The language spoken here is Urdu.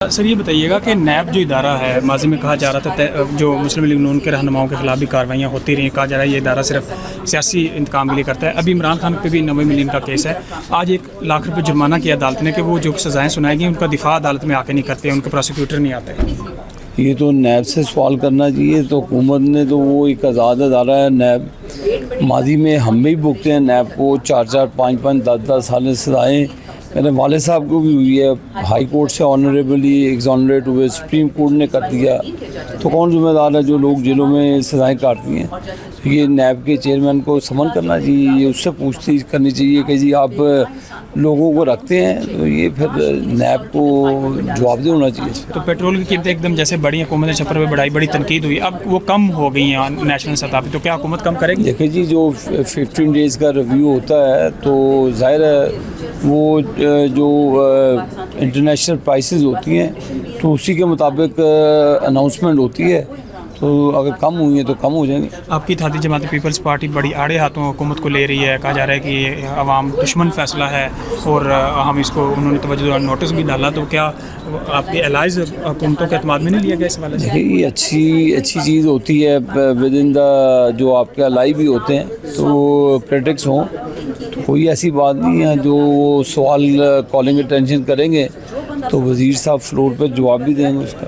سر یہ بتائیے گا کہ نیب جو ادارہ ہے ماضی میں کہا جا رہا تھا جو مسلم لیگ نون کے رہنماؤں کے خلاف بھی کاروائیاں ہوتی رہیں، کہا جا رہا ہے یہ ادارہ صرف سیاسی انتقام کے لیے کرتا ہے. ابھی عمران خان پہ بھی 90 ملین کا کیس ہے. آج 1 لاکھ روپے جرمانہ کیا عدالت نے کہ وہ جو سزائیں سنائے گی ان کا دفاع عدالت میں آ کے نہیں کرتے، ان کے پروسیکیوٹر نہیں آتے. یہ تو نیب سے سوال کرنا چاہیے. تو حکومت نے تو وہ ایک آزاد ادارہ ہے نیب. ماضی میں ہم بھی بھگتے ہیں نیب کو 4-4 5-5 10-10 سال سزائیں. میرے والد صاحب کو بھی ہوئی ہے، ہائی کورٹ سے آنریبلی ایگزونریٹ ہوئے، سپریم کورٹ نے کر دیا. تو کون ذمہ دار ہے جو لوگ جیلوں میں سزائیں کاٹتی ہیں؟ تو یہ نیب کے چیئرمین کو سمن کرنا چاہیے، یہ اس سے پوچھتاچھ کرنی چاہیے کہ جی آپ لوگوں کو رکھتے ہیں تو یہ پھر نیب کو جواب دہ ہونا چاہیے. تو پیٹرول کی قیمتیں ایک دم جیسے بڑی، حکومت چھپر پہ بڑھائی، بڑی تنقید ہوئی، اب وہ کم ہو گئی ہیں نیشنل سطح پہ، تو کیا حکومت کم کرے گی؟ دیکھیں جی، جو 15 ڈیز کا ریویو ہوتا ہے تو ظاہر ہے وہ جو انٹرنیشنل پرائسز ہوتی ہیں تو اسی کے مطابق اناؤنسمنٹ ہوتی ہے. تو اگر کم ہوئی ہیں تو کم ہو جائیں گے. آپ کی اتحادی جماعت پیپلز پارٹی بڑی آڑے ہاتھوں حکومت کو لے رہی ہے، کہا جا رہا ہے کہ یہ عوام دشمن فیصلہ ہے اور ہم اس کو، انہوں نے توجہ نوٹس بھی ڈالا. تو کیا آپ کے الائز حکومتوں کے اعتماد میں نہیں لیا گیا اس حوالے سے؟ دیکھیں یہ اچھی چیز ہوتی ہے ود ان دا، جو آپ کے الائی بھی ہوتے ہیں تو کریٹکس ہوں تو کوئی ایسی بات نہیں ہے. جو سوال کالنگ اٹینشن کریں گے تو وزیر صاحب فلور پہ جواب بھی دیں گے اس کا.